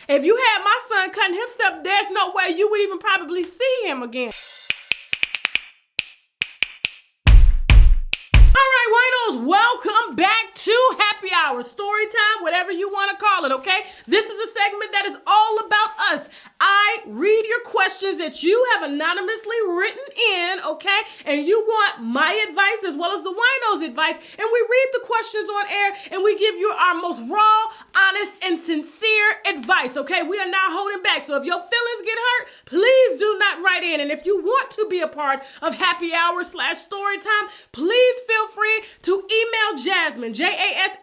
If you had my son cutting himself, there's no way you would even probably see him again. Welcome back to Happy Hour, story time, whatever you want to call it, okay? This is a segment that is all about us. I read your questions that you have anonymously written in, okay? And you want my advice as well as the winos' advice. And we read the questions on air and we give you our most raw, honest, and sincere advice, okay? We are not holding back. So if your feelings get hurt, please do not write in. And if you want to be a part of Happy Hour / story time, please feel free to email Jasmine, JASMINE at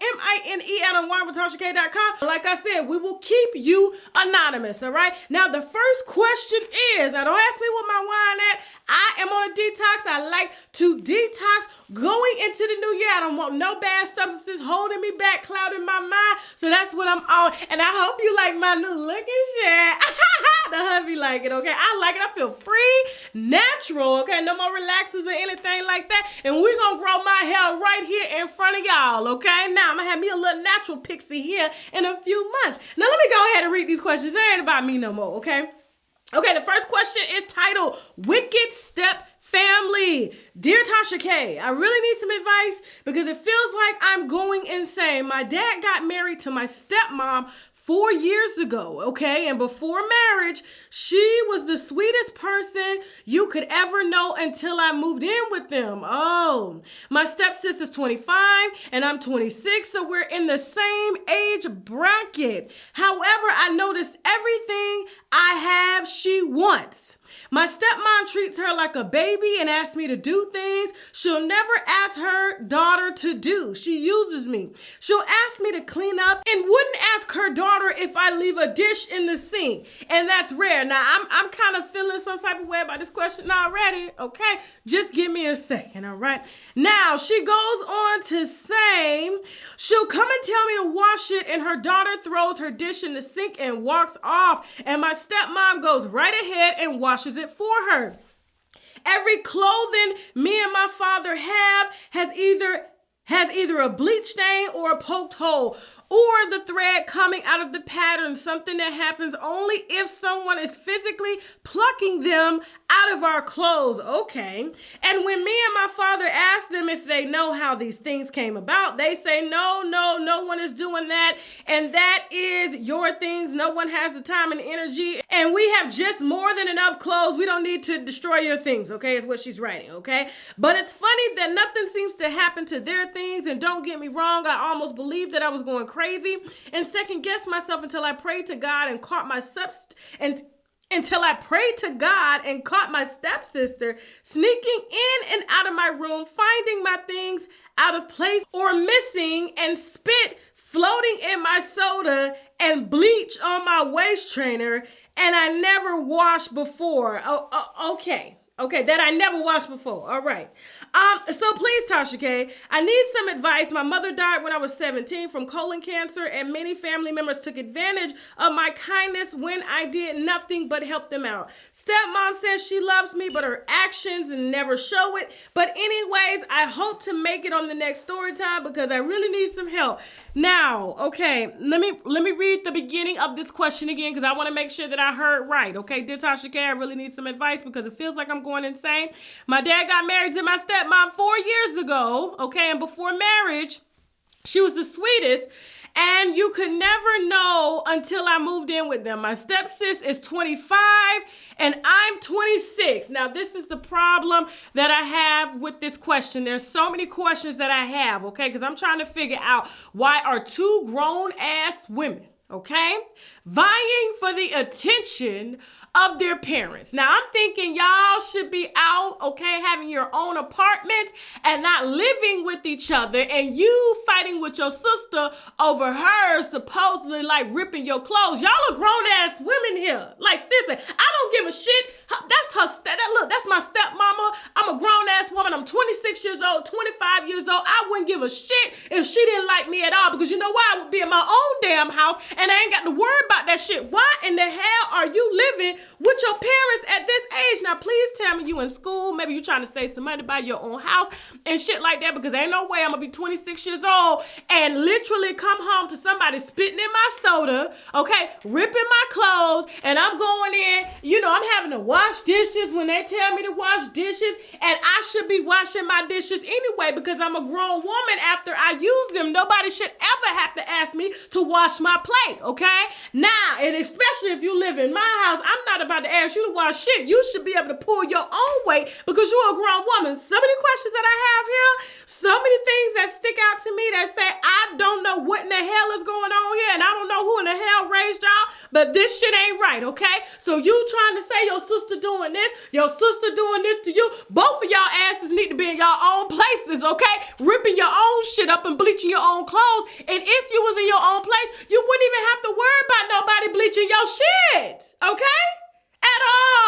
UNWINEWITHTASHAK.com. Like I said, we will keep you anonymous, all right? Now, the first question is, now don't ask me what my wine at. I am on a detox. I like to detox going into the new year. I don't want no bad substances holding me back, clouding my mind. So that's what I'm on. And I hope you like my new look and shit. The hubby like it, okay? I like it. I feel free, natural, okay? No more relaxers or anything like that. And we're going to grow my hair right here in front of y'all, okay? Now, I'm going to have me a little natural pixie here in a few months. Now, let me go ahead and read these questions. It ain't about me no more, okay? Okay, the first question is titled, Wicked Step Family. Dear Tasha K, I really need some advice because it feels like I'm going insane. My dad got married to my stepmom 4 years ago, okay? And before marriage, she was the sweetest person you could ever know until I moved in with them. Oh, my stepsister's 25 and I'm 26, so we're in the same age bracket. However, I noticed everything I have, she wants. My stepmom treats her like a baby and asks me to do things she'll never ask her daughter to do. She uses me. She'll ask me to clean up and wouldn't ask her daughter if I leave a dish in the sink. And that's rare. Now, I'm kind of feeling some type of way about this question already, okay? Just give me a second, all right? Now, she goes on to say she'll come and tell me to wash it and her daughter throws her dish in the sink and walks off. And my stepmom goes right ahead and washes it for her. Every clothing me and my father have has either a bleach stain or a poked hole or the thread coming out of the pattern, something that happens only if someone is physically plucking them out of our clothes. Okay. And when me and my father ask them if they know how these things came about, they say, no one is doing that. And that is your things. No one has the time and energy. And we have just more than enough clothes. We don't need to destroy your things, okay, is what she's writing, okay? But it's funny that nothing seems to happen to their things. And don't get me wrong, I almost believed that I was going crazy and second guessed myself until I prayed to God and caught my stepsister sneaking in and out of my room, finding my things out of place or missing, and spit floating in my soda and bleach on my waist trainer, and I never washed before. Okay, that I never watched before. All right. So please, Tasha K, I need some advice. My mother died when I was 17 from colon cancer, and many family members took advantage of my kindness when I did nothing but help them out. Stepmom says she loves me, but her actions never show it. But anyways, I hope to make it on the next story time because I really need some help. Now, okay, let me read the beginning of this question again because I want to make sure that I heard right. Okay, dear Tasha K, I really need some advice because it feels like I'm going insane. My dad got married to my stepmom 4 years ago, okay, and before marriage, she was the sweetest, and you could never know until I moved in with them. My stepsis is 25, and I'm 26. Now, this is the problem that I have with this question. There's so many questions that I have, okay, because I'm trying to figure out why are two grown-ass women, okay, vying for the attention of their parents. Now, I'm thinking y'all should be out, okay, having your own apartment and not living with each other, and you fighting with your sister over her supposedly like ripping your clothes. Y'all are grown-ass women here. Like, seriously, I don't give a shit. That's my stepmama. I'm a grown-ass woman. I'm 26 years old, 25 years old. I wouldn't give a shit if she didn't like me at all because you know why? I would be in my own damn house and I ain't got to worry about that shit. Why in the hell are you living with your parents at this age. Now, please tell me you in school, maybe you trying to save some money to buy your own house and shit like that, because ain't no way I'm gonna be 26 years old and literally come home to somebody spitting in my soda, okay, ripping my clothes, and I'm going in, I'm having to wash dishes when they tell me to wash dishes, and I should be washing my dishes anyway because I'm a grown woman after I use them. Nobody should ever have to ask me to wash my plate, okay? Now, and especially if you live in my house, I'm not about to ask you to wash shit. You should be able to pull your own weight because you're a grown woman. So many questions that I have here, so many things that stick out to me that say, I don't know what in the hell is going on here, and I don't know who in the hell raised y'all, but this shit ain't right, okay? So you trying to say your sister doing this, your sister doing this to you, both of y'all asses need to be in your own places, okay? Ripping your own shit up and bleaching your own clothes, and if you was in your own place, you wouldn't even have to worry about nobody bleaching your shit, okay? At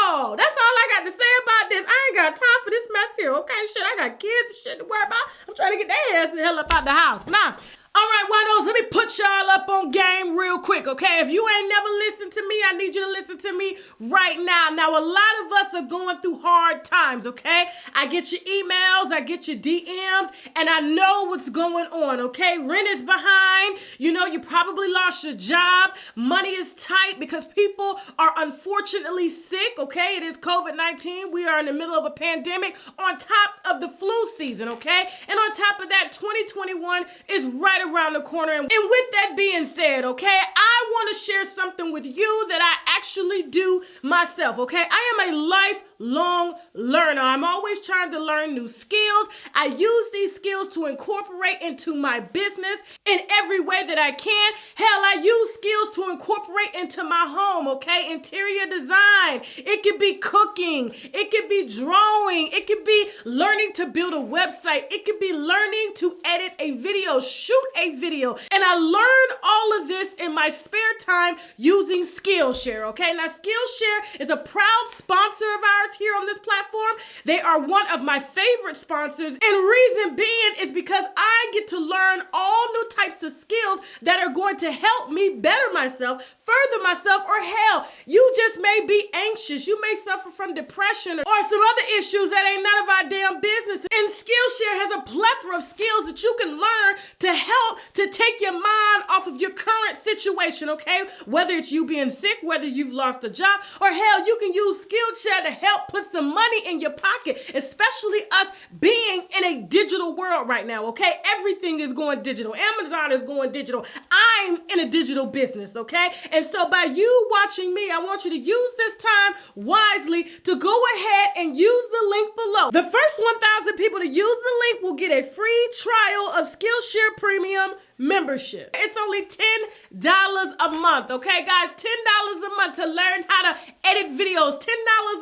all. That's all I got to say about this. I ain't got time for this mess here, okay? Shit, I got kids and shit to worry about. I'm trying to get their ass the hell up out the house. Now, all right, winos, let me put y'all up on game real quick, okay? If you ain't never listened to me, I need you to listen to me right now. Now, a lot of us are going through hard times, okay? I get your emails, I get your DMs, and I know what's going on, okay? Rent is behind. You probably lost your job. Money is tight because people are unfortunately sick, okay? It is COVID-19. We are in the middle of a pandemic on top of the flu season, okay? And on top of that, 2021 is right around the corner. And with that being said, okay, I want to share something with you that I actually do myself, okay? I am a lifelong learner. I'm always trying to learn new skills. I use these skills to incorporate into my business in every way that I can. Hell, I use skills to incorporate into my home, okay? Interior design. It could be cooking. It could be drawing. It could be learning to build a website. It could be learning to edit a video, shoot a video. And I learned all of this in my spare time using Skillshare, okay? Now, Skillshare is a proud sponsor of ours here on this platform. They are one of my favorite sponsors, and reason being is because I get to learn all new types of skills that are going to help me better myself, further myself, or hell, you just may be anxious. You may suffer from depression or some other issues that ain't none of our damn business. And Skillshare has a plethora of skills that you can learn to help to take your mind off of your current situation, okay? Whether it's you being sick, whether you've lost a job, or hell, you can use Skillshare to help put some money in your pocket, especially us being in a digital world right now, okay? Everything is going digital. Amazon is going digital. I'm in a digital business, okay? And so by you watching me, I want you to use this time wisely to go ahead and use the link below. The first 1,000 people to use the link will get a free trial of Skillshare Premium membership. It's only $10 a month, okay, guys? $10 a month to learn how to edit videos, $10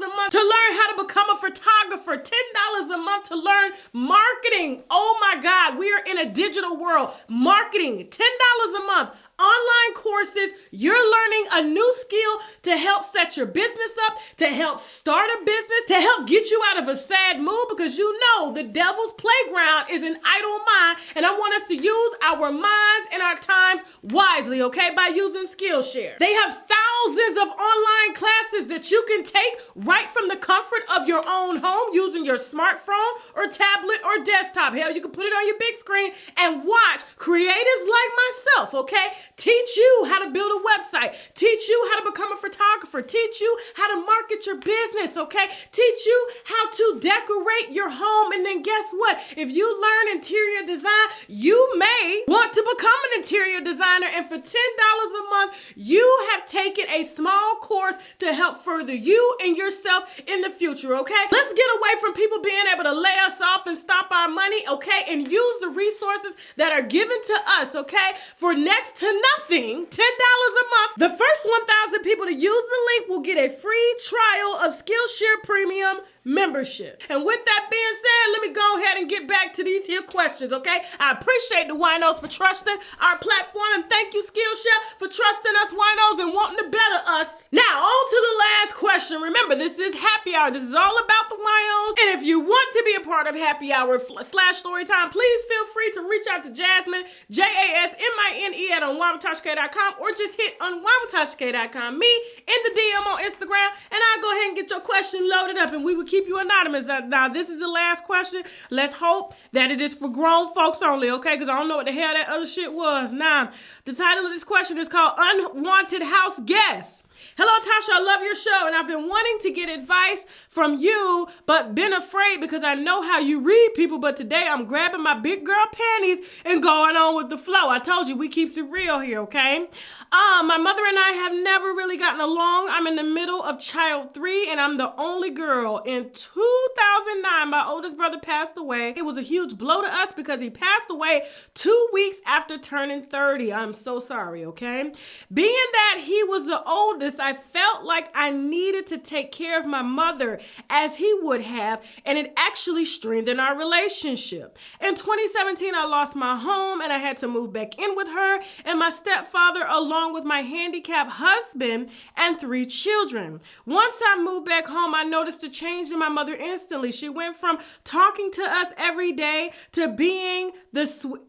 a month to learn how to become a photographer, $10 a month to learn marketing. Oh my God, we are in a digital world. Marketing, $10 a month. Online courses, you're learning a new skill to help set your business up, to help start a business, to help get you out of a sad mood, because you know the devil's playground is an idle mind, and I want us to use our minds and our times wisely, okay, by using Skillshare. They have thousands of online classes that you can take right from the comfort of your own home using your smartphone or tablet or desktop. Hell, you can put it on your big screen and watch creatives like myself, okay? Teach you how to build a website. Teach you how to become a photographer. Teach you how to market your business, okay? Teach you how to decorate your home. And then guess what? If you learn interior design, you may want to become an interior designer. And for $10 a month, you have taken a small course to help further you and yourself in the future, okay? Let's get away from people being able to lay us off and stop our money, okay? And use the resources that are given to us, okay? For next to nothing, $10 a month. The first 1,000 people to use the link will get a free trial of Skillshare Premium membership. And with that being said, let me go ahead and get back to these here questions, okay? I appreciate the winos for trusting our platform, and thank you, Skillshare, for trusting us winos and wanting to better us. Now, on to the last question. question. Remember, this is happy hour. This is all about the Wyons. And if you want to be a part of happy hour / storytime, please feel free to reach out to Jasmine, JASMINE at UNWINEWITHTASHAK.com, or just hit UNWINEWITHTASHAK.com, me, in the DM on Instagram, and I'll go ahead and get your question loaded up, and we will keep you anonymous. Now, this is the last question. Let's hope that it is for grown folks only, okay? Because I don't know what the hell that other shit was. Now, the title of this question is called Unwanted House Guests. Hello, Tasha, I love your show, and I've been wanting to get advice from you, but been afraid because I know how you read people, but today I'm grabbing my big girl panties and going on with the flow. I told you, we keeps it real here, okay? My mother and I have never really gotten along. I'm in the middle of child 3, and I'm the only girl. In 2009, my oldest brother passed away. It was a huge blow to us because he passed away 2 weeks after turning 30. I'm so sorry, okay? Being that he was the oldest, I felt like I needed to take care of my mother as he would have, and it actually strengthened our relationship. In 2017, I lost my home and I had to move back in with her and my stepfather, along with my handicapped husband and 3 children. Once I moved back home, I noticed a change in my mother instantly. She went from talking to us every day to being the sweet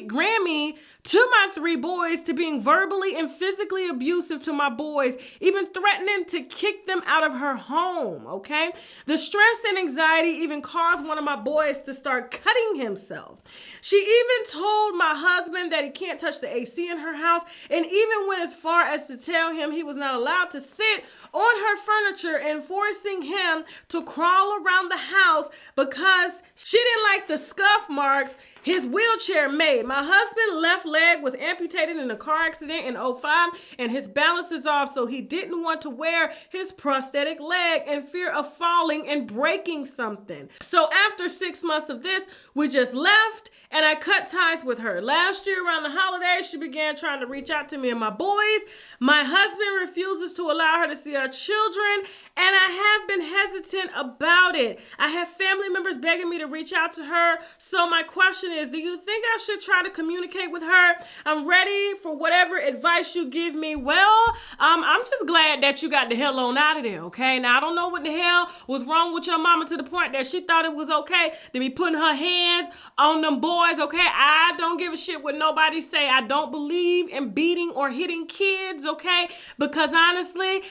Grammy to my 3 boys, to being verbally and physically abusive to my boys, even threatening to kick them out of her home, okay? The stress and anxiety even caused one of my boys to start cutting himself. She even told my husband that he can't touch the AC in her house, and even went as far as to tell him he was not allowed to sit on her furniture, and forcing him to crawl around the house because she didn't like the scuff marks his wheelchair made. My husband's left leg was amputated in a car accident in 2005, and his balance is off, so he didn't want to wear his prosthetic leg in fear of falling and breaking something. So after 6 months of this, we just left, and I cut ties with her. Last year around the holidays, she began trying to reach out to me and my boys. My husband refuses to allow her to see our children, and I have been hesitant about it. I have family members begging me to reach out to her. So my question is, do you think I should try to communicate with her? I'm ready for whatever advice you give me. Well, I'm just glad that you got the hell on out of there, okay? Now, I don't know what the hell was wrong with your mama to the point that she thought it was okay to be putting her hands on them boys, okay? I don't give a shit what nobody say. I don't believe in beating or hitting kids, okay? Because honestly,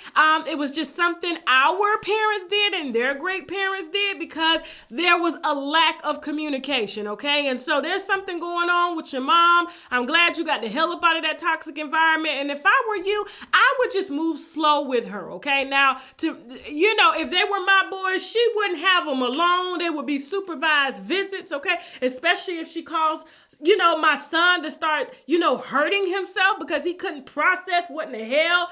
it was just something our parents did and their great parents did because there was a lack of communication, okay? And so there's something going on with your mom. I'm glad you got the hell up out of that toxic environment. And if I were you, I would just move slow with her, okay? Now, if they were my boys, she wouldn't have them alone. They would be supervised visits, okay? Especially if she calls, my son to start, hurting himself because he couldn't process what in the hell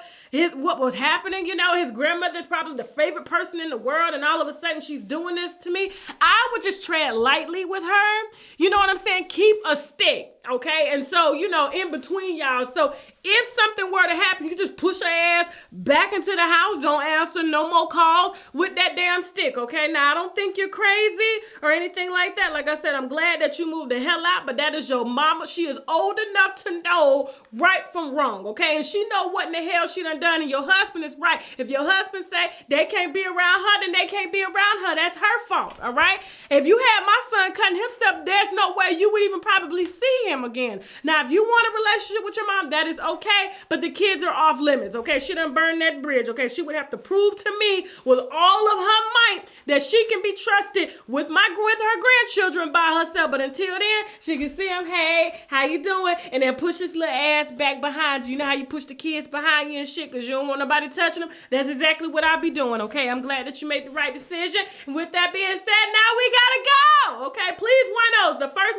what was happening. His grandmother's probably the favorite person in the world, and all of a sudden she's doing this to me. I would just tread lightly with her. You know what I'm saying? Keep a stick, okay? And so, in between y'all. So if something were to happen, you just push her ass back into the house. Don't answer no more calls with that damn stick, okay? Now, I don't think you're crazy or anything like that. Like I said, I'm glad that you moved the hell out, but that is your mama. She is old enough to know right from wrong, okay? And she know what in the hell she done, and your husband is right. If your husband say they can't be around her, then they can't be around her. That's her fault, all right? If you had my son cutting himself, there's no way you would even probably see him again. Now, if you want a relationship with your mom, that is okay, but the kids are off limits, okay? She done burned that bridge, okay? She would have to prove to me with all of her might that she can be trusted with her grandchildren by herself. But until then, she can see him, hey, how you doing? And then push his little ass back behind you. You know how you push the kids behind you and shit because you don't want nobody touching them? That's exactly what I'll be doing, okay? I'm glad that you made the right decision. And with that being said, now we gotta go, okay? Please, one of those, the first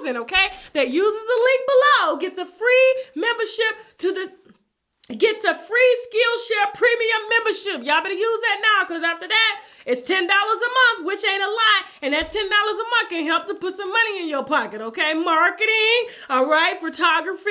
1,000, okay, that uses the link below gets a free membership gets a free Skillshare premium membership. Y'all better use that now, because after that, it's $10 a month, which ain't a lot. And that $10 a month can help to put some money in your pocket, okay? Marketing, all right, photography,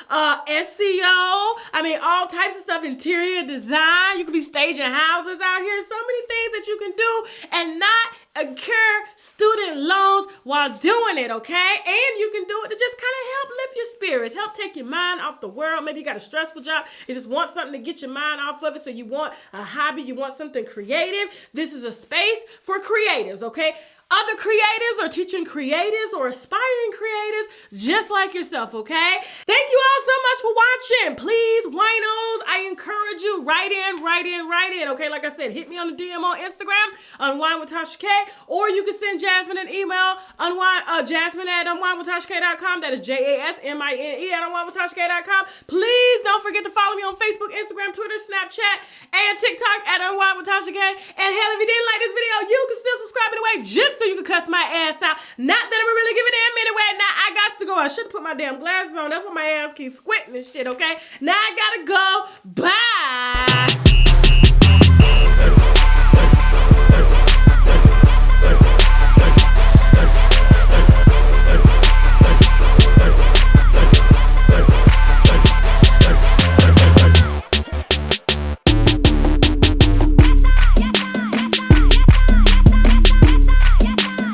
SEO. all types of stuff, interior design. You could be staging houses out here. So many things that you can do and not incur student loans while doing it, okay? And you can do it to just kind of help lift your spirits, help take your mind off the world. Maybe you got a stressful job. You just want something to get your mind off of it. So you want a hobby, you want something creative. This is a space for creatives, okay? Other creatives or teaching creatives or aspiring creatives just like yourself, okay? Thank you all so much for watching. Please, winos, I encourage you, write in, okay? Like I said, hit me on the DM on Instagram, UNWINEWITHTASHAK, or you can send Jasmine an email, Jasmine at UNWINEWITHTASHAK.com. That is JASMINE at UNWINEWITHTASHAK.com. Please don't forget to follow me on Facebook, Instagram, Twitter, Snapchat, and TikTok at UNWINEWITHTASHAK. And hell, if you didn't like this video, you can still subscribe anyway, just so you can cuss my ass out. Not that I'm really give a damn anyway. Now I got to go. I should put my damn glasses on. That's why my ass keeps squinting and shit, okay? Now I gotta go. Bye.